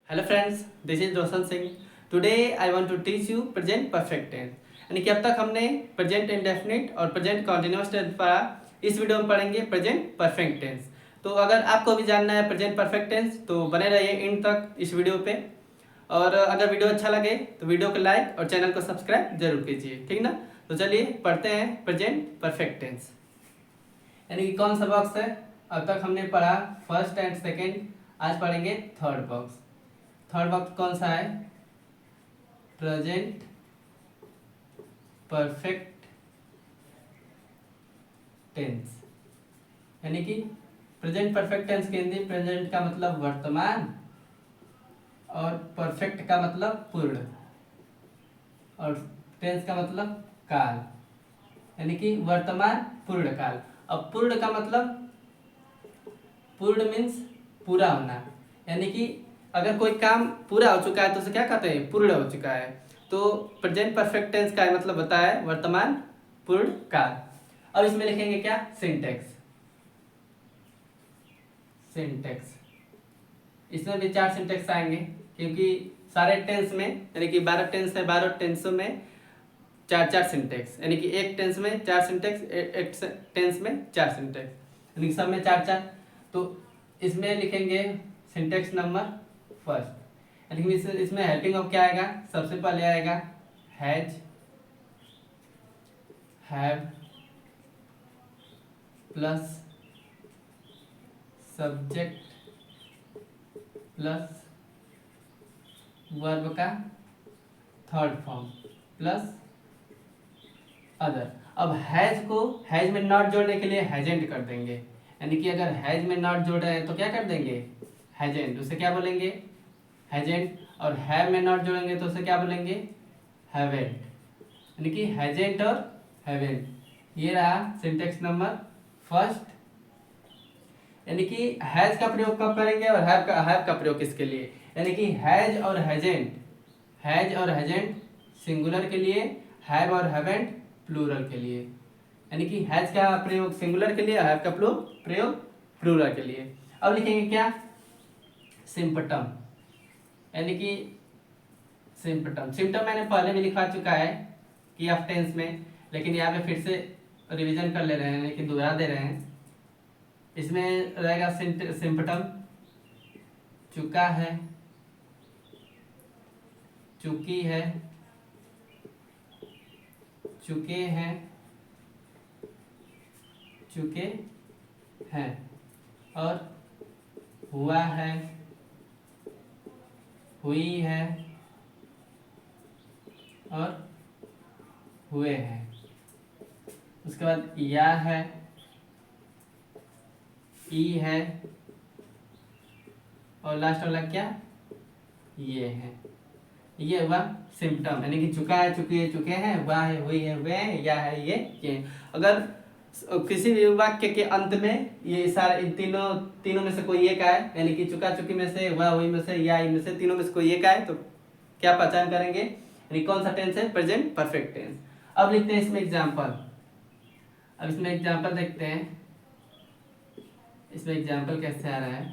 Hello friends, this is Roshan Singh. Today I want to teach you present perfect tense. यानी कि अब तक हमने प्रेजेंट इंडेफिनिट और प्रेजेंट कॉन्टिन्यूअस टेंस पढ़ा। इस वीडियो में पढ़ेंगे प्रेजेंट परफेक्ट टेंस। तो अगर आपको भी जानना है प्रेजेंट परफेक्ट टेंस तो बने रहिए इन तक इस वीडियो पे। और अगर वीडियो अच्छा लगे तो वीडियो को लाइक और चैनल को सब्सक्राइब जरूर कीजिए, ठीक ना। तो चलिए पढ़ते हैं प्रेजेंट परफेक्ट टेंस। यानी कि कौन सा बॉक्स है? अब तक हमने पढ़ा फर्स्ट एंड सेकेंड, आज पढ़ेंगे थर्ड बॉक्स। थर्ड वक्त कौन सा है? Present perfect tense. यानी कि प्रेजेंट परफेक्ट टेंस के हिंदी प्रेजेंट का मतलब वर्तमान और परफेक्ट का मतलब पूर्ण और टेंस का मतलब काल। यानी कि वर्तमान पूर्ण काल। अब पूर्ण का मतलब, पूर्ण मीन्स पूरा होना। यानी कि अगर कोई काम पूरा हो चुका है तो उसे क्या कहते हैं? पूर्ण हो चुका है। तो प्रेजेंट परफेक्ट टेंस का मतलब होता है वर्तमान पूर्ण काल। अब इसमें लिखेंगे क्या? सिंटेक्स। सिंटेक्स इसमें भी 4 सिंटेक्स आएंगे, क्योंकि सारे टेंस में, यानी कि 12 टेंस है, 12 टेंसों में 4 सिंटेक्स। यानी कि एक टेंस में 4 सिंटेक्स, एक टेंस में 4 सिंटेक्स, यानी कि सब में 4 4। तो इसमें लिखेंगे सिंटेक्स नंबर फर्स्ट। यानी कि इसमें हेल्पिंग ऑफ क्या आएगा? सबसे पहले आएगा has, have plus subject plus verb का थर्ड फॉर्म प्लस अदर। अब हैज को हैज में नॉट जोड़ने के लिए हैजेंट कर देंगे। यानी कि अगर हैज में नॉट जोड़ रहे हैं तो क्या कर देंगे? हैजेंट। उसे क्या बोलेंगे? हैजेंट। और हैव में नॉट जोड़ेंगे तो उसे क्या बोलेंगे? हैवेंट। यानी कि हैजेंट और हैवेंट। ये रहा सिंटेक्स नंबर फर्स्ट। यानी कि हैज का प्रयोग कब करेंगे और हैव का प्रयोग किसके लिए? यानी कि हैज और हैजेंट, हैज और हैजेंट सिंगुलर के लिए, हैव और हैवेंट प्लूरल के लिए। यानी कि हैज का प्रयोग सिंगुलर के लिए, हैव का प्रयोग प्लूरल के लिए। अब लिखेंगे क्या? सिम्पटम। यानी कि सिम्पटम, सिम्पटम मैंने पहले भी लिखा चुका है कि ऑफ टेंस में, लेकिन यहाँ पे फिर से रिवीजन कर ले रहे हैं, लेकिन दोहरा दे रहे हैं। इसमें रहेगा सिम्पटम चुका है, चुकी है, चुके हैं, चुके हैं, और हुआ है, हुई है, और हुए हैं। उसके बाद या है, ई है, और लास्ट वाला क्या? ये है। ये हुआ सिम्पटम। यानी कि चुका है, चुकी है, चुके हैं, हुआ है, हुई है, हुए हैं, या है, ये। अगर किसी भी वाक्य के अंत में ये सारे इन तीनों में से कोई एक आए, यानी कि चुका चुकी में से, हुआ हुई में से, या में से, तीनों में से कोई एक आए, तो क्या पहचान करेंगे? यानी कौन सा टेंस है? Present perfect tense. अब लिखते हैं इसमें एग्जाम्पल। अब इसमें एग्जाम्पल देखते हैं। इसमें एग्जाम्पल कैसे आ रहा है?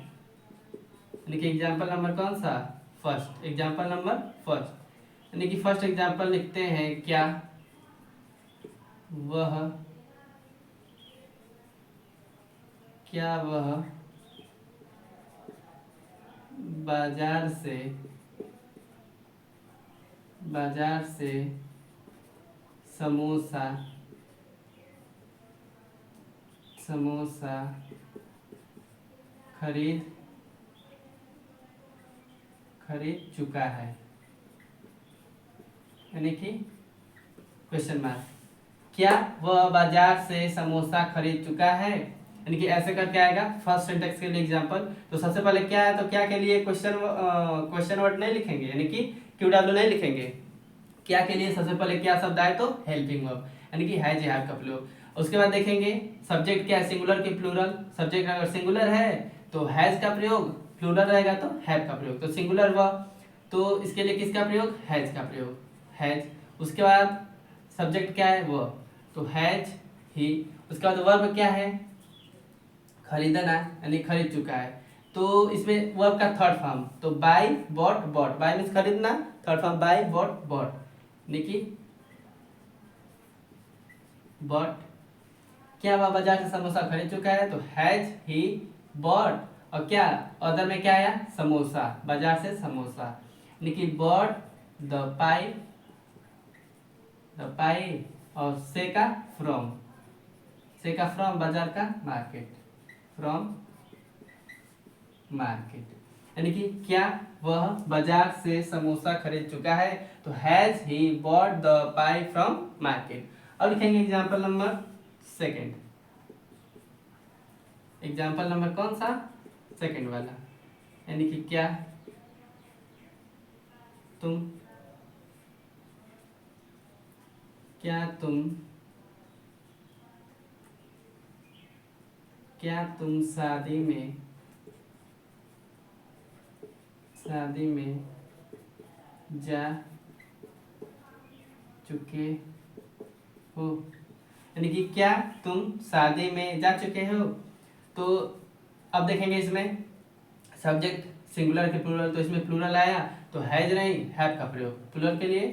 यानी कि एग्जाम्पल नंबर कौन सा? फर्स्ट। Example number first. यानी कि फर्स्ट एग्जाम्पल लिखते हैं क्या? वह, क्या वह बाजार से, बाजार से समोसा, समोसा खरीद चुका है। यानी कि क्वेश्चन मार्क, क्या वह बाजार से समोसा खरीद चुका है? यानी कि ऐसे करके आएगा फर्स्ट सेंटेंस के लिए एग्जांपल। तो सबसे पहले क्या है, तो क्या के लिए क्वेश्चन वर्ड नहीं लिखेंगे, यानी कि QW नहीं लिखेंगे। क्या के लिए सबसे पहले क्या शब्द आए? तो हेल्पिंग वर्ब, यानी कि हैज हैव का प्रयोग। उसके बाद देखेंगे सब्जेक्ट क्या है, सिंगुलर की प्लूरल। सब्जेक्ट अगर सिंगुलर है तो हैज का प्रयोग, प्लूरल रहेगा तो हैव का प्रयोग। तो सिंगुलर वर्ब, तो इसके लिए किसका प्रयोग? हैज का प्रयोग, हैज। उसके बाद सब्जेक्ट क्या है? वो, तो हैज ही। उसके बाद वर्ब क्या है? खरीदना, यानी खरीद चुका है। तो इसमें वर्ब का थर्ड फॉर्म, तो buy bought bought, buy means खरीदना, third form buy bought bought, देखिए बॉट, क्या वह बाजार से समोसा खरीद चुका है, तो हैज ही बॉट, और क्या अदर में क्या आया, समोसा, बाजार से समोसा, यानी बॉट द पाई, द पाई, और से का फ्रॉम, से का फ्रॉम बाजार का मार्केट, फ्रॉम मार्केट, यानी कि क्या वह बाजार से समोसा खरीद चुका है, तो has he bought the pi from market. अब लिखेंगे example number second, example number कौन सा, सेकेंड वाला, यानी कि क्या तुम, क्या तुम, क्या तुम शादी में, शादी में जा चुके हो, यानी कि क्या तुम शादी में जा चुके हो। तो अब देखेंगे इसमें सब्जेक्ट सिंगुलर के प्लूरल, तो इसमें प्लूरल आया, तो हैज नहीं, हैव का प्रयोग, प्लूरल के लिए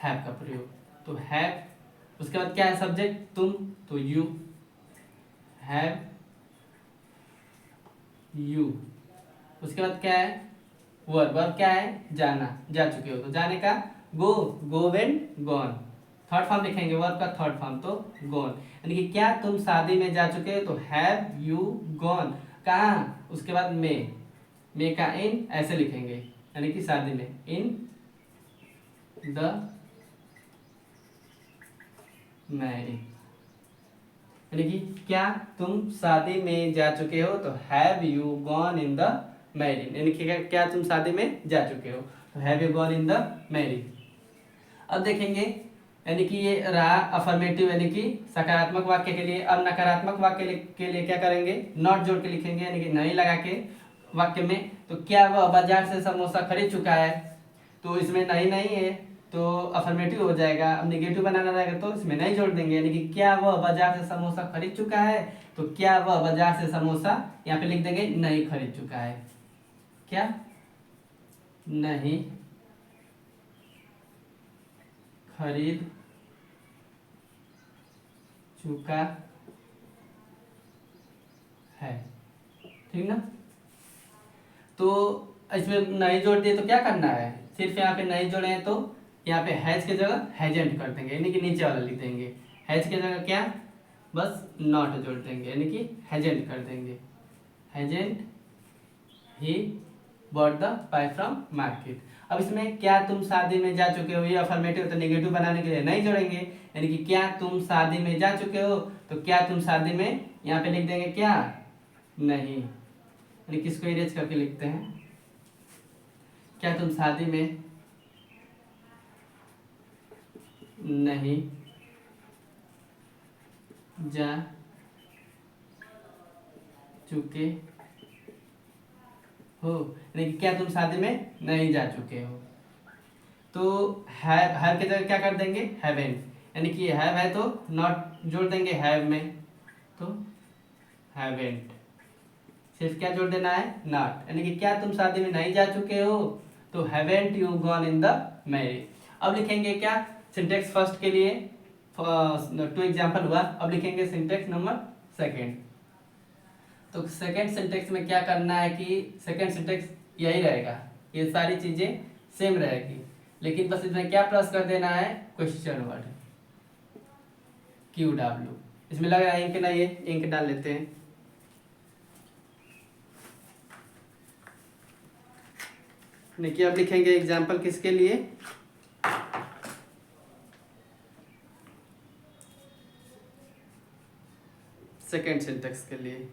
हैव का प्रयोग, तो हैव, उसके बाद क्या है सब्जेक्ट तुम, तो यू, हैव यू, उसके बाद क्या है वर्ब, वर्ब क्या है जाना, जा चुके हो, तो जाने का go, go went gone, third form लिखेंगे वर्ब का थर्ड फॉर्म, तो गॉन, यानी कि क्या तुम शादी में जा चुके हो, तो हैव यू गॉन, कहाँ, उसके बाद मे का इन ऐसे लिखेंगे, यानी कि शादी में, इन द मैरिज, यानी कि क्या तुम शादी में जा चुके हो, तो have you gone in the marriage, यानी कि क्या तुम शादी में जा चुके हो, तो have you gone in the marriage. अब देखेंगे, यानी कि ये रहा अफर्मेटिव, यानी कि सकारात्मक वाक्य के लिए। अब नकारात्मक वाक्य के लिए क्या करेंगे, नॉट जोड़ के लिखेंगे, यानी कि नहीं लगा के वाक्य में, तो क्या वह बाजार से समोसा खरीद चुका है, तो इसमें नहीं नहीं है, तो अफर्मेटिव हो जाएगा। अब निगेटिव बनाना रहेगा तो इसमें नहीं जोड़ देंगे, यानी कि क्या वह बाजार से समोसा खरीद चुका है, तो क्या वह बाजार से समोसा, यहाँ पे लिख देंगे नहीं खरीद चुका है, क्या नहीं खरीद चुका है, ठीक ना। तो इसमें नहीं जोड़ दिए तो क्या करना है, सिर्फ यहाँ पे नहीं जोड़े हैं तो यहाँ पे हैज की जगह हैजेंट कर देंगे, यानी कि नीचे वाला लिख देंगे, हैज की जगह क्या, बस नॉट जोड़ देंगे, यानी कि हैजेंट कर देंगे, हैजेंट he bought the pi from market. अब इसमें क्या तुम शादी में जा चुके हो, ये अफर्मेटिव, तो नेगेटिव बनाने के लिए नहीं जोड़ेंगे, यानी कि क्या तुम शादी में जा चुके हो, तो क्या तुम शादी में यहाँ पे लिख देंगे क्या नहीं, यानी किसको इरेज करके लिखते हैं, क्या तुम शादी में नहीं जा चुके हो, यानी कि क्या तुम शादी में नहीं जा चुके हो, तो हैव की जगह क्या कर देंगे हैवेंट, यानी कि हैव है तो नॉट जोड़ देंगे हैव में, तो हैवेंट, सिर्फ क्या जोड़ देना है नॉट, यानी कि क्या तुम शादी में नहीं जा चुके हो, तो haven't you gone in the marriage. अब लिखेंगे क्या सिंटेक्स फर्स्ट के लिए टू एग्जाम्पल हुआ, अब लिखेंगे सिंटेक्स नंबर सेकेंड। तो सेकेंड सिंटेक्स में क्या करना है कि सेकेंड सिंटेक्स यही रहेगा, ये सारी चीजें सेम रहेगी, लेकिन बस इसमें क्या प्लस कर देना है क्वेश्चन वर्ड, क्यू डब्ल्यू, इसमें लग रहा है इंक नहीं है, इंक डाल लेते हैं। देखिए अब लिखेंगे एग्जाम्पल किसके लिए, सेकेंड सिंटेक्स के लिए।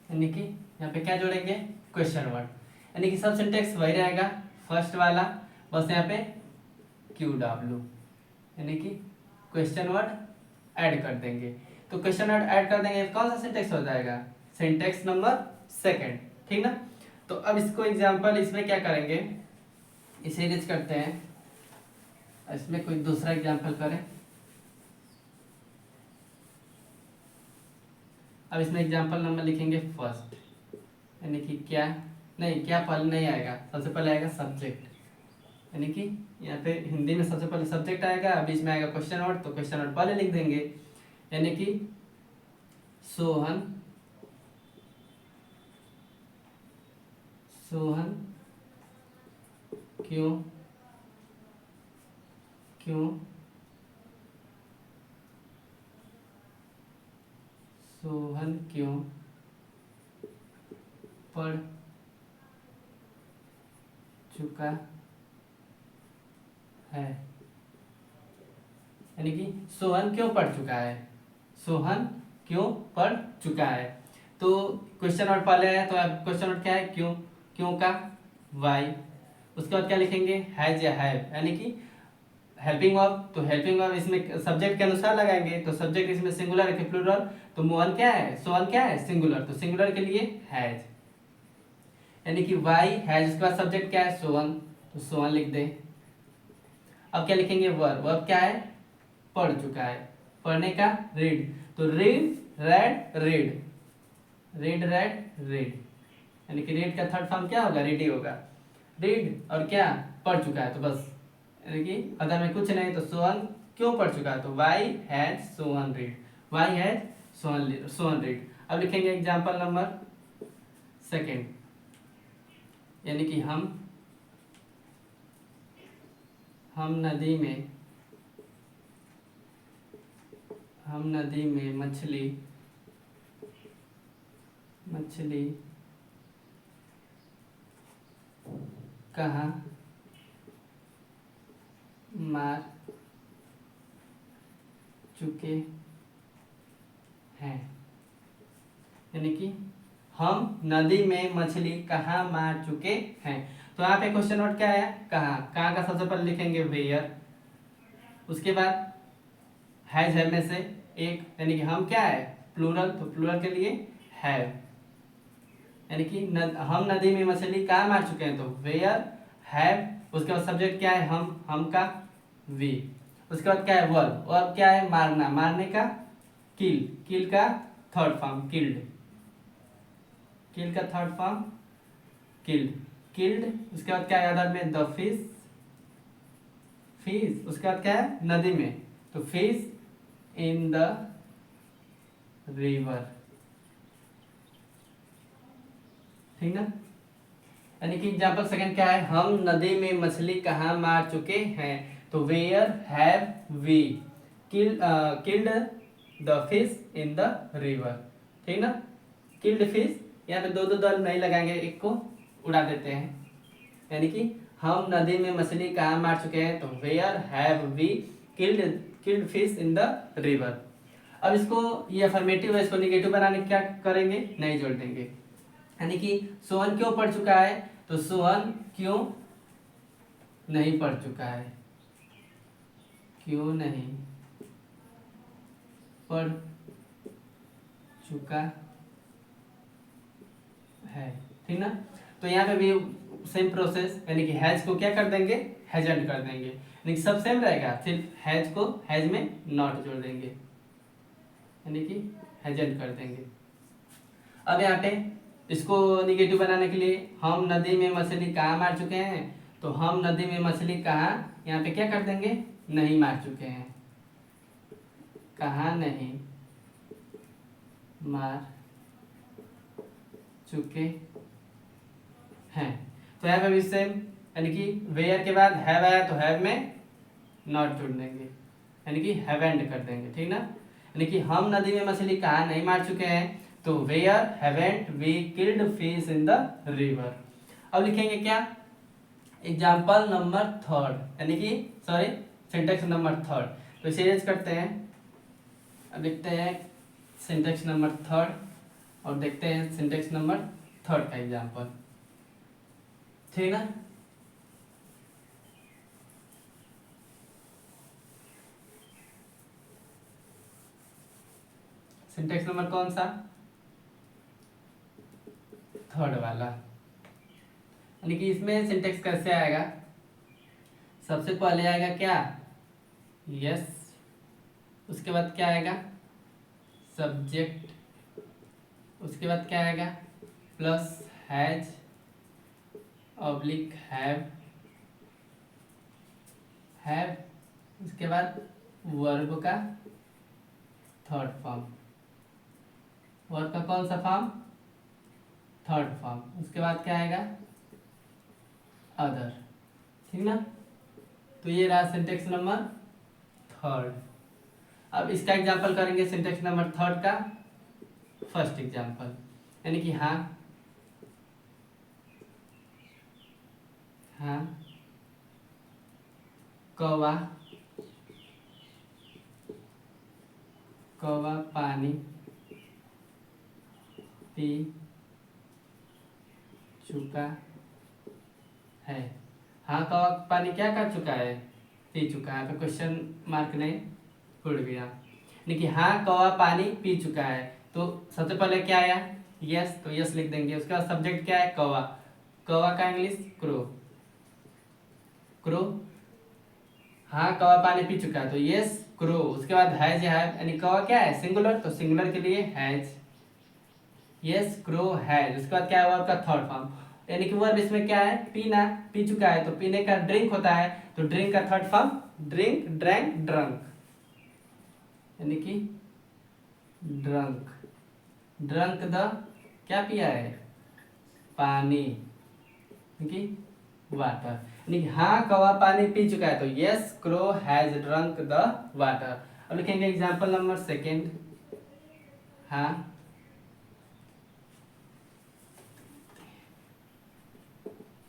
यानी कि यहाँ पे क्या जोड़ेंगे, क्वेश्चन वर्ड, यानी कि सब सिंटेक्स वही रहेगा फर्स्ट वाला, बस यहाँ पे क्यू डब्ल्यू यानी कि क्वेश्चन वर्ड ऐड कर देंगे। तो क्वेश्चन वर्ड ऐड कर देंगे, कौन सा सिंटेक्स हो जाएगा, सिंटेक्स नंबर सेकंड, ठीक ना। तो अब इसको एग्जांपल इसमें क्या करेंगे, इसे इरेज करते हैं, इसमें कोई दूसरा एग्जांपल करें। अब इसमें एग्जांपल नंबर लिखेंगे फर्स्ट, यानी कि क्या नहीं, क्या पहले नहीं आएगा, सबसे पहले आएगा सब्जेक्ट, यानी कि यहाँ पे हिंदी में सबसे पहले सब्जेक्ट आएगा, बीच में आएगा क्वेश्चन वर्ड, तो क्वेश्चन वर्ड पहले लिख देंगे, यानी कि सोहन सोहन क्यों क्यों सोहन क्यों पढ़ चुका है, यानी कि सोहन क्यों पढ़ चुका है, सोहन क्यों पढ़ चुका है। तो क्वेश्चन वर्ड पहले है, तो अब क्वेश्चन वर्ड क्या है, क्यों, क्यों का वाई, उसके बाद क्या लिखेंगे, हैज या हैव, यानी कि हेल्पिंग वर्ब, तो हेल्पिंग वर्ब इसमें सब्जेक्ट के अनुसार लगाएंगे, तो सब्जेक्ट इसमें सिंगुलर है कि प्लूरल, तो मोहन क्या है, सोहन क्या है, सिंगुलर, तो सिंगुलर के लिए हैज, यानी कि वाई हैज, उसके बाद सब्जेक्ट क्या है, सोहन, तो सोहन लिख दे। अब क्या लिखेंगे, वर्ब, वर्ब क्या है, पढ़ चुका है, पढ़ने का रीड, तो read red read, read red read, यानी कि रीड का थर्ड फॉर्म क्या होगा, रीड ही होगा, रीड और क्या पढ़ चुका है, तो बस, यानी कि अदर में कुछ नहीं, तो सोहन क्यों पढ़ चुका है, तो why has Sohan read, why has Sohan read. अब लिखेंगे एग्जाम्पल नंबर सेकेंड, यानी कि हम नदी में मछली कहाँ मार चुके हैं, यानी कि हम नदी में मछली कहाँ मार चुके हैं। तो यहाँ पे क्वेश्चन वर्ड क्या है, कहाँ, कहाँ का सबसे पहले लिखेंगे वेयर, उसके बाद हैज है में से एक, यानी कि हम क्या है प्लूरल, तो प्लूरल के लिए हैव, यानी कि हम नदी में मछली कहाँ मार चुके हैं, तो वेयर हैव, उसके बाद सब्जेक्ट क्या है, हम का वी, उसके बाद क्या है वर्ब, वर्ब क्या है मारना, मारने का किल, किल का थर्ड फॉर्म किल्ड, किल का थर्ड फॉर्म किल्ड, किल्ड, उसके बाद क्या है अदर में द फिश, फिश, उसके बाद क्या है नदी में, तो फिश इन द रिवर, ठीक ना। यानी कि एग्जाम्पल सेकंड क्या है, हम नदी में मछली कहाँ मार चुके हैं, तो where have we killed the fish in the river, ठीक ना। किल्ड फिश, यहाँ पे दो दो दल नहीं लगाएंगे, एक को उड़ा देते हैं, यानी कि हम नदी में मछली कहाँ मार चुके हैं, तो where have we killed fish in the river. अब इसको ये अफर्मेटिव है, इसको निगेटिव बनाने क्या करेंगे, नहीं जोड़ देंगे, यानी कि सोहन क्यों पढ़ चुका है, तो सोहन क्यों नहीं पढ़ चुका है, क्यों नहीं पढ़ चुका है, ठीक ना। तो यहाँ पे भी सेम प्रोसेस, यानी कि हैज को क्या कर देंगे, हैजेंट कर देंगे, यानी कि सब सेम रहेगा, सिर्फ हैज को हैज में नॉट जोड़ देंगे, यानी कि हैजेंट कर देंगे। अब यहाँ पे इसको निगेटिव बनाने के लिए, हम नदी में मछली कहाँ मार चुके हैं, तो हम नदी में मछली कहाँ, यहाँ पे क्या कर देंगे, नहीं मार चुके हैं, कहाँ नहीं मार चुके हैं। तो यहाँ पे भी सेम, यानी कि वेयर के बाद हैव आया, तो हैव में नॉट जोड़ देंगे, यानी कि हैवेंट कर देंगे, ठीक ना। यानी कि हम नदी में मछली कहाँ नहीं मार चुके हैं, तो where haven't we killed fish in the river. अब लिखेंगे क्या, एग्जाम्पल नंबर थर्ड, यानी कि सॉरी सिंटेक्स नंबर थर्ड, तो इसे यूज करते हैं। अब लिखते हैं सिंटेक्स नंबर थर्ड, और देखते हैं सिंटेक्स नंबर थर्ड का एग्जाम्पल, ठीक ना। सिंटेक्स नंबर कौन सा, थर्ड वाला। यानी कि इसमें सिंटेक्स कैसे आएगा, सबसे पहले आएगा क्या, यस, उसके बाद क्या आएगा, सब्जेक्ट, उसके बाद क्या आएगा, प्लस हैज ऑब्लिक हैव, उसके बाद वर्ब का थर्ड फॉर्म, वर्ब का कौन सा फॉर्म, थर्ड फॉर्म, उसके बाद क्या आएगा, अदर, ठीक ना। तो ये रहा सिंटेक्स नंबर थर्ड। अब इसका एग्जाम्पल करेंगे सिंटेक्स नंबर थर्ड का फर्स्ट एग्जाम्पल, यानी कि हाँ, हाँ कौवा, कौवा पानी पी चुका है। हाँ कौवा पानी क्या कर चुका है, पी चुका है, तो क्वेश्चन मार्क ने उड़ गया। देखिए हाँ कौवा पानी पी चुका है, तो सबसे पहले क्या आया, यस, तो यस लिख देंगे। उसके बाद सब्जेक्ट क्या है, कौवा, कौवा का इंग्लिश क्रो, क्रो, हाँ कौवा पानी पी चुका है तो यस क्रो। उसके बाद हैज यानी कौवा क्या है, सिंगुलर, तो सिंगुलर के लिए हैज, यस क्रो हैज। उसके बाद क्या है, वर्ब का थर्ड फॉर्म, यानी कि वर्ब इसमें क्या है, पीना, पी चुका है तो पीने का ड्रिंक होता है, तो ड्रिंक का third form drink, drank, drunk, यानी कि ड्रंक, ड्रंक द क्या पिया है, पानी, यानी कि वाटर, यानी कि हाँ कौवा पानी पी चुका है तो yes crow has drunk the water. अब लिखेंगे एग्जाम्पल नंबर सेकेंड, हाँ,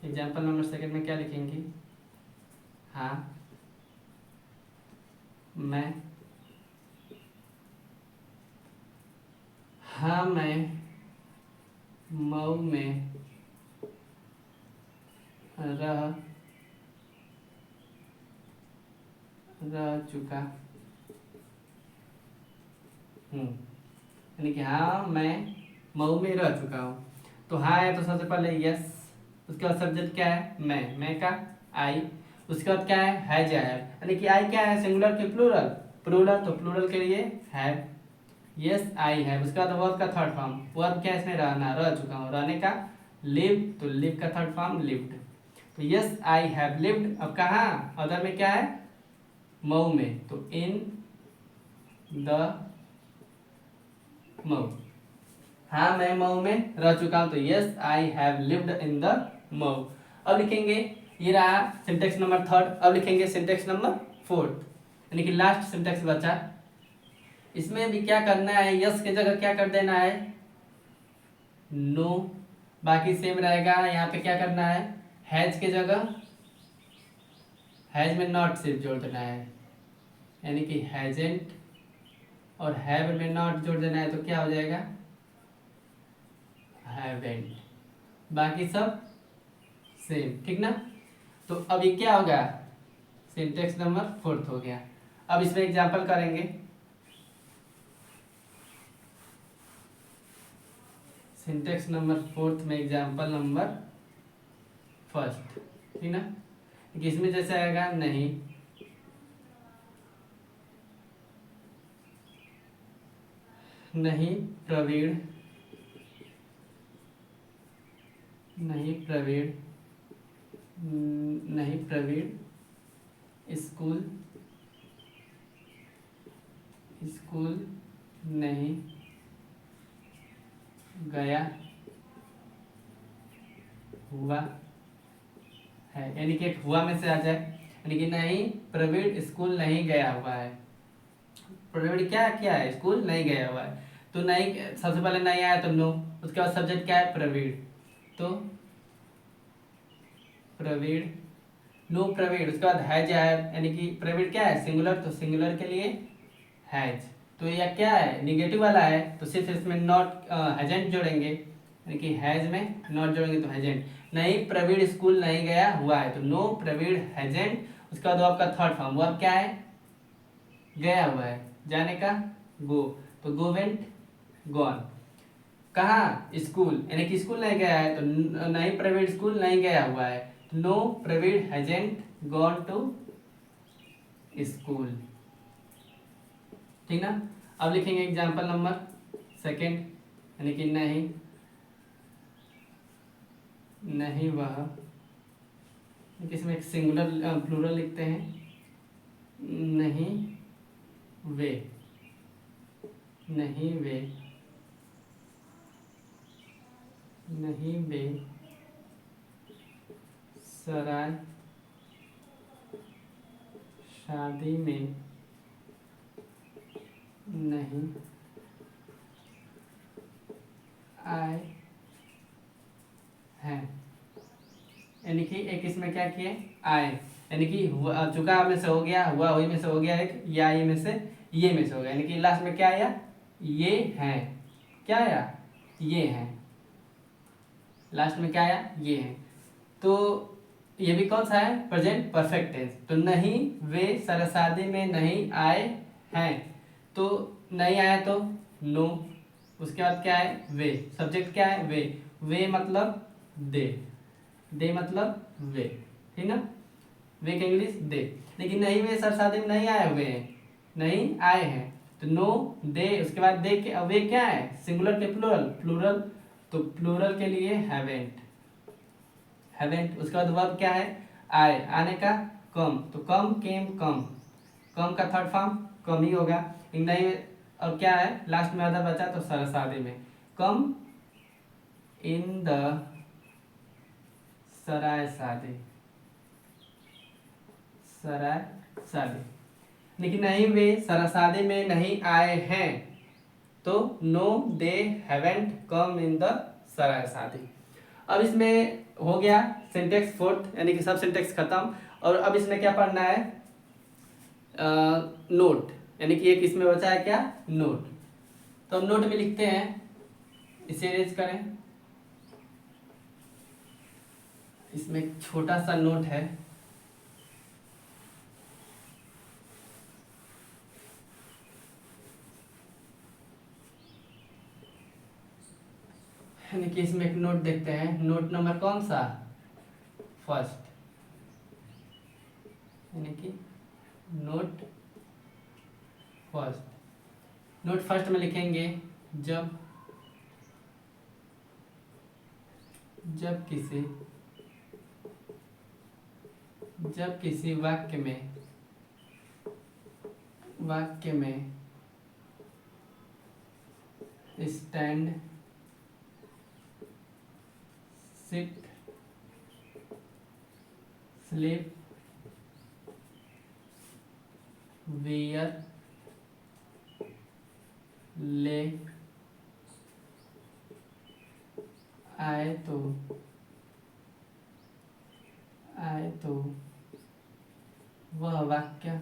एग्जाम्पल नंबर सेकेंड में क्या लिखेंगे, हाँ मैं, हाँ मैं मऊ में रह चुका हूँ, यानी कि हाँ मैं मऊ में रह चुका हूँ। तो हाँ है तो सबसे पहले यस, उसके बाद सब्जेक्ट क्या है, मैं का आई, उसके बाद क्या है हैज, यानी कि आई क्या है, सिंगुलर की प्लूरल, प्लूरल तो प्लूरल के लिए हैव, यस आई हैव। उसके बाद वर्ब का थर्ड फॉर्म, वर्ब क्या है इसमें, रहना, रह चुका हूँ, रहने का लिव, तो लिव का थर्ड फॉर्म लिव्ड, तो यस आई हैव लिव्ड। अब कहाँ, अदर में क्या है, मऊ में, तो इन द मऊ, हाँ मैं मऊ में रह चुका हूँ तो yes I have lived in the Mau. अब लिखेंगे, ये रहा सिंटेक्स नंबर थर्ड। अब लिखेंगे सिंटेक्स नंबर फोर्थ, यानी कि लास्ट सिंटेक्स बचा। इसमें भी क्या करना है, यस की जगह क्या कर देना है, नो, बाकी सेम रहेगा। यहाँ पे क्या करना है, हैज की जगह, हैज में नॉट सिर्फ जोड़ देना है, यानी कि हैजेंट, और हैव में नॉट जोड़ देना है तो क्या हो जाएगा, हैवेंट, बाकी सब सेम, ठीक ना। तो अब ये क्या होगा, सिंटेक्स नंबर फोर्थ हो गया। अब इसमें एग्जांपल करेंगे, सिंटेक्स नंबर फोर्थ में एग्जांपल नंबर फर्स्ट, ठीक ना। इसमें जैसे आएगा नहीं, नहीं प्रवीण, नहीं प्रवीण, नहीं प्रवीण स्कूल, स्कूल नहीं गया हुआ है, यानी कि एक हुआ में से आ जाए, यानी कि नहीं प्रवीण स्कूल नहीं गया हुआ है। प्रवीण क्या किया है, स्कूल नहीं गया हुआ है, तो नहीं, सबसे पहले नहीं आया तो नो, उसके बाद सब्जेक्ट क्या है, प्रवीण, तो प्रवीण, नो प्रवीण, उसके बाद हैज है, यानी कि प्रवीण क्या है, सिंगुलर, तो सिंगुलर के लिए हैज, तो यह क्या है, निगेटिव वाला है, तो सिर्फ इसमें नॉट हैजेंट जोड़ेंगे, यानी कि हैज में नॉट जोड़ेंगे तो हैजेंट। नहीं प्रवीण स्कूल नहीं गया हुआ है, तो नो प्रवीण हैजेंट। उसके बाद आपका थर्ड फॉर्म, वो अब क्या है, गया हुआ है, जाने का गो, तो गो वेंट गॉन। कहाँ, स्कूल, यानी कि स्कूल नहीं गया है, तो नहीं प्रवीण स्कूल नहीं गया हुआ है, तो no Praveen hasn't gone to school. ठीक ना। अब लिखेंगे एग्जाम्पल नंबर सेकेंड, यानी कि नहीं वह, इसमें एक सिंगुलर प्लूरल लिखते हैं, नहीं वे, नहीं वे, नहीं वे सराय शादी में नहीं आए हैं, यानी कि एक इसमें क्या किए, आए, यानी कि चुका में से हो गया, हुआ हुई में से हो गया एक, या ये में से ये में से हो गया, यानी कि लास्ट में क्या आया, ये हैं, क्या आया, ये हैं, लास्ट में क्या आया, ये हैं। तो ये भी कौन सा है, प्रेजेंट परफेक्ट टेंस। तो नहीं वे सरशादी में नहीं आए हैं, तो नहीं आया तो नो, उसके बाद क्या है, वे, सब्जेक्ट क्या है, वे मतलब दे, दे मतलब वे, ठीक ना, वे का इंग्लिश दे। लेकिन नहीं वे सरशादी में नहीं आए हुए हैं, नहीं आए हैं, तो नो दे, उसके बाद दे के वे क्या है, सिंगुलर के प्लूरल, प्लूरल, तो प्लूरल के लिए हैवेंट, हैवेंट। उसके बाद वर्ब क्या है, आए, आने का कम, तो कम केम कम, कम का थर्ड फॉर्म कम ही होगा, नहीं, और क्या है लास्ट में अदर बचा, तो सरसादी में कम इन द सराय शादी, सराय शादी। लेकिन नहीं वे सरसादी में नहीं आए हैं, तो no they haven't come in the सराय शादी। अब इसमें हो गया सिंटेक्स फोर्थ, यानी कि सब सिंटेक्स खत्म। और अब इसमें क्या पढ़ना है, नोट, यानी कि एक इसमें बचा है क्या, नोट। तो हम नोट में लिखते हैं, इसे अरेंज करें, इसमें एक छोटा सा नोट है, यानी कि इसमें एक नोट देखते हैं, नोट नंबर कौन सा, फर्स्ट, यानी कि नोट फर्स्ट। नोट फर्स्ट में लिखेंगे, जब किसी वाक्य में स्टैंड, सिट, स्लीप, वियर, ले, आए तो वह वाक्य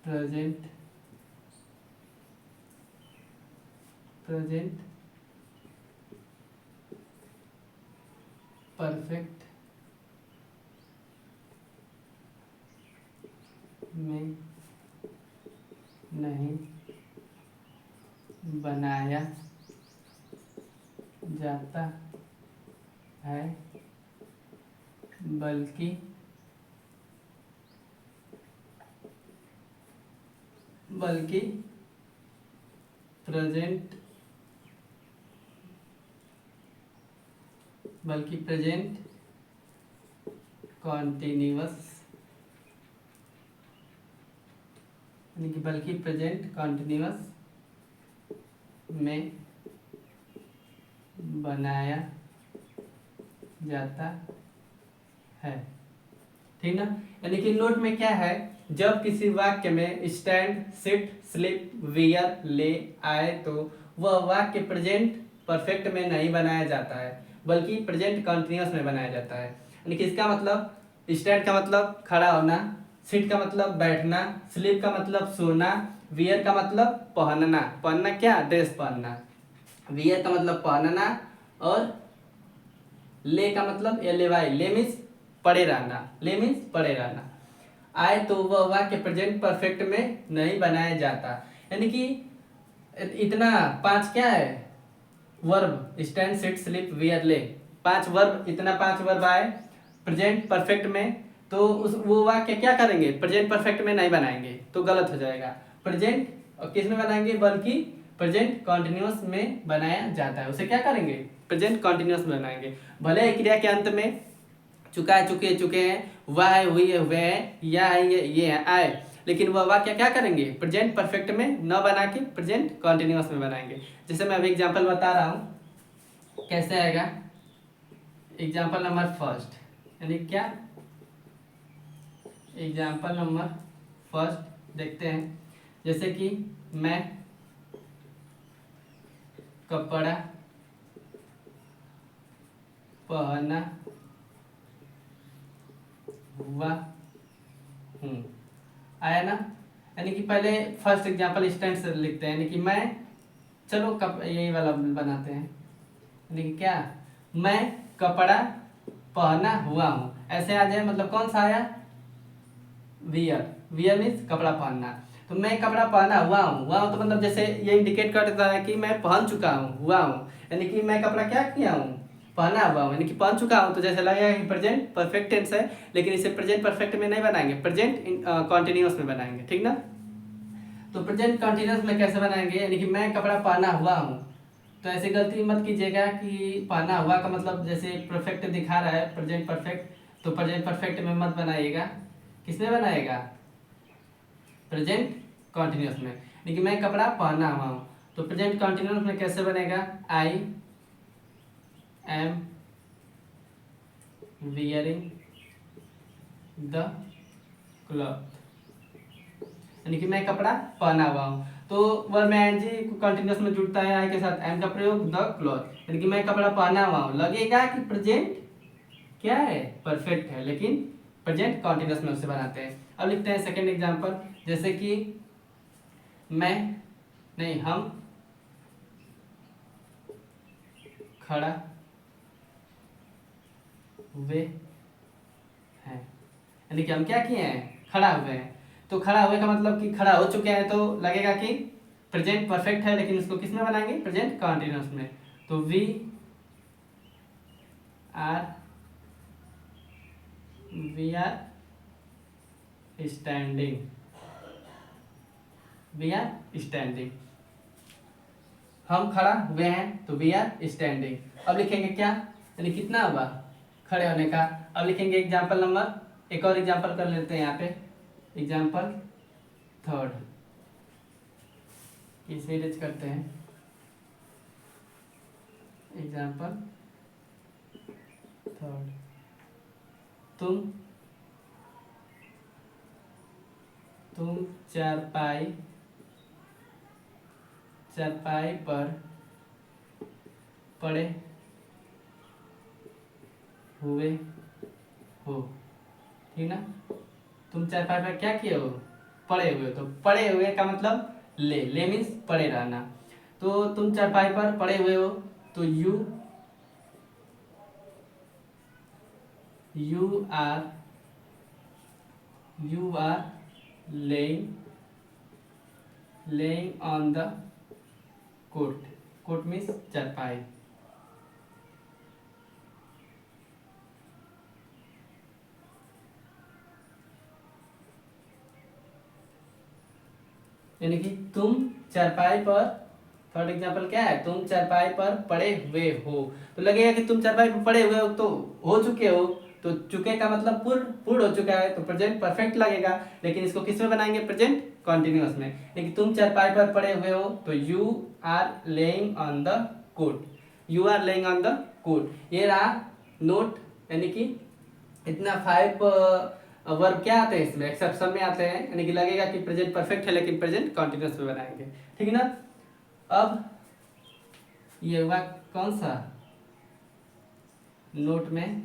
प्रेजेंट परफेक्ट में नहीं बनाया जाता है, बल्कि प्रेजेंट कॉन्टिन्यूअस, यानी कि बल्कि प्रेजेंट कॉन्टिन्यूअस में बनाया जाता है, ठीक ना। यानी कि नोट में क्या है, जब किसी वाक्य में स्टैंड, सिट, स्लिप, वियर, ले, आए, तो वह वाक्य प्रेजेंट परफेक्ट में नहीं बनाया जाता है, बल्कि प्रेजेंट कॉन्टिन्यूअस में बनाया जाता है। यानी कि इसका मतलब, स्टैंड का मतलब खड़ा होना, सिट का मतलब बैठना, स्लीप का मतलब सोना, वियर का मतलब पहनना, पहनना क्या, ड्रेस पहनना, वियर का मतलब पहनना, और ले का मतलब एल वाई, ले मीन्स पड़े रहना, ले मीन्स पड़े रहना। आए तो वह वाक्य प्रेजेंट परफेक्ट में नहीं बनाया जाता, यानी कि इतना 5 क्या है verb, stand, sit, sleep, wear, lay, 5 verb, इतना 5 वर्ब आए प्रेजेंट परफेक्ट में, तो उस वो वाक्य क्या करेंगे, प्रेजेंट परफेक्ट में नहीं बनाएंगे तो गलत हो जाएगा। प्रेजेंट किस में बनाएंगे, बल्कि प्रेजेंट कॉन्टिन्यूस में बनाया जाता है, उसे क्या करेंगे, प्रेजेंट कॉन्टिन्यूस में बनाएंगे। भले ही क्रिया के अंत में चुका है, चुके चुके हैं, वह है, हुई है, हुए हैं, या है, ये है, आए, लेकिन वह वाक्य क्या करेंगे, प्रेजेंट परफेक्ट में न बना के प्रेजेंट कॉन्टिन्यूस में बनाएंगे। जैसे मैं अभी एग्जांपल बता रहा हूँ कैसे आएगा। एग्जांपल नंबर फर्स्ट, यानी क्या, एग्जांपल नंबर फर्स्ट देखते हैं। जैसे कि मैं कपड़ा पहना हुआ हूँ, आया ना। यानी कि पहले फर्स्ट एग्जांपल स्टैंड से लिखते हैं, यानी कि मैं, चलो यही वाला बनाते हैं, यानी कि क्या, मैं कपड़ा पहना हुआ हूँ, ऐसे आ जाए, मतलब कौन सा आया, वियर, वियर मीन्स कपड़ा पहनना। तो मैं कपड़ा पहना हुआ हूँ तो मतलब जैसे ये इंडिकेट कर देता है कि मैं पहन चुका हूँ, हुआ हूँ, यानी कि मैं कपड़ा क्या किया हूँ, पहना हुआ हूँ, यानी कि पहन चुका हूँ, तो जैसे लगेगा कि प्रेजेंट परफेक्ट टेंस है, लेकिन इसे प्रेजेंट परफेक्ट में नहीं बनाएंगे, प्रेजेंट कॉन्टिन्यूस में बनाएंगे, ठीक ना। तो प्रेजेंट कॉन्टिन्यूस में कैसे बनाएंगे, यानी कि मैं कपड़ा पहना हुआ हूँ, तो ऐसे गलती मत कीजिएगा कि पहना हुआ का मतलब जैसे परफेक्ट दिखा रहा है प्रेजेंट परफेक्ट, तो प्रेजेंट परफेक्ट में मत बनाइएगा, किसमें बनाएगा, प्रेजेंट कॉन्टिन्यूस में। लेकिन मैं कपड़ा पहना हुआ हूँ, तो प्रेजेंट कॉन्टिन्यूस में कैसे बनेगा, I am wearing the cloth, यानी कि मैं कपड़ा पहना हुआ हूँ, तो वर्ब में एनजी कंटिन्यूस में जुड़ता है आई के साथ, एम का प्रयोग, द क्लॉथ, यानी कि मैं कपड़ा पहना हुआ हूँ, लगेगा कि प्रेजेंट क्या है, परफेक्ट है, लेकिन प्रेजेंट कॉन्टिन्यूस में उसे बनाते हैं। अब लिखते हैं सेकेंड एग्जांपल, जैसे कि मैं, नहीं, हम खड़ा हुए हैं, यानी कि हम क्या किए हैं, खड़ा हुए हैं, तो खड़ा हुए का मतलब कि खड़ा हो चुके हैं, तो लगेगा कि प्रेजेंट परफेक्ट है, लेकिन इसको किस में बनाएंगे, प्रेजेंट कॉन्टिन्यूस में। तो are we are standing, we are standing, हम खड़ा हुए हैं, तो वी आर स्टैंडिंग। अब लिखेंगे क्या, यानी कितना हुआ, खड़े होने का। अब लिखेंगे एग्जाम्पल नंबर, एक और एग्जाम्पल कर लेते हैं यहाँ पे, एग्जाम्पल थर्ड, इसे रेज करते हैं, एग्जाम्पल थर्ड, तुम चारपाई पर पड़े हुए हो, ठीक ना। तुम चारपाई पर क्या किए हो, पड़े हुए, तो पड़े हुए का मतलब ले मीन्स पड़े रहना, तो तुम चारपाई पर पड़े हुए हो, तो you are laying on the cot means चारपाई, यानी कि तुम चारपाई पर, थर्ड एग्जांपल क्या है, तुम चारपाई पर पड़े हुए हो, तो लगेगा कि तुम चारपाई पर पड़े हुए हो, तो हो चुके हो, तो चुके का मतलब पूर्ण हो चुका है, तो प्रेजेंट परफेक्ट लगेगा, लेकिन इसको किस में बनाएंगे, प्रेजेंट कॉन्टिन्यूस में। लेकिन तुम चारपाई पर पड़े हुए हो, तो you are laying on the cot, you are laying on the cot, ये रहा नोट, यानी कि इतना 5 वर्ब क्या आते हैं इसमें, एक्सेप्शन में आते हैं, यानी कि लगेगा कि प्रेजेंट परफेक्ट है, लेकिन प्रेजेंट कॉन्टिन्यूस में बनाएंगे, ठीक है ना। अब ये हुआ कौन सा, नोट में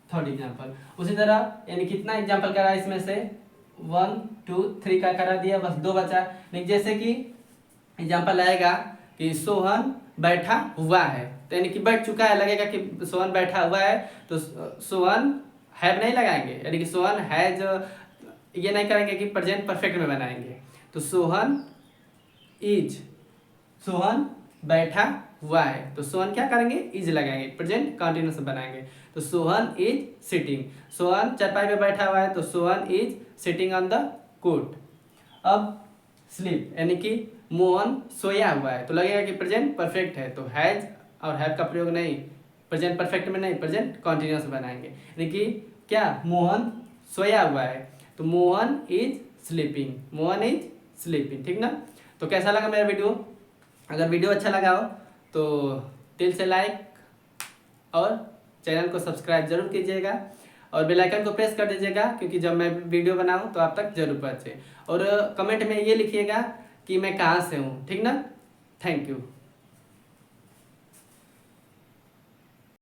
थर्ड एग्जांपल। उसी तरह यानी कितना एग्जांपल करा इसमें से, 1 2 3 का करा दिया, बस 2 बचा। लेकिन जैसे कि एग्जाम्पल आएगा कि सोहन बैठा हुआ है, तो यानी कि बैठ चुका है, लगेगा कि सोहन बैठा हुआ है, तो सोहन हैव नहीं लगाएंगे, यानी कि सोहन हैज ये नहीं करेंगे कि प्रेजेंट परफेक्ट में बनाएंगे। तो सोहन इज, सोहन बैठा हुआ है, तो सोहन क्या करेंगे, इज लगाएंगे, प्रेजेंट कंटिन्यूस बनाएंगे। तो सोहन इज सिटिंग, सोहन चारपाई पे बैठा हुआ है, तो Sohan is sitting on the cot. अब स्लीप, यानी कि मोहन सोया हुआ है, तो लगेगा कि प्रेजेंट परफेक्ट है, तो हैज और हैव का प्रयोग नहीं, प्रेजेंट परफेक्ट में नहीं, प्रेजेंट कंटिन्यूस बनाएंगे। यानी कि क्या, मोहन सोया हुआ है, तो Mohan is sleeping, Mohan is sleeping, ठीक ना। तो कैसा लगा मेरा वीडियो? अगर वीडियो अच्छा लगा हो तो दिल से लाइक और चैनल को सब्सक्राइब जरूर कीजिएगा और बेल आइकन को प्रेस कर दीजिएगा, क्योंकि जब मैं वीडियो बनाऊं तो आप तक जरूर पहुंचे। और कमेंट में ये लिखिएगा कि मैं कहाँ से हूँ, ठीक ना। Thank you.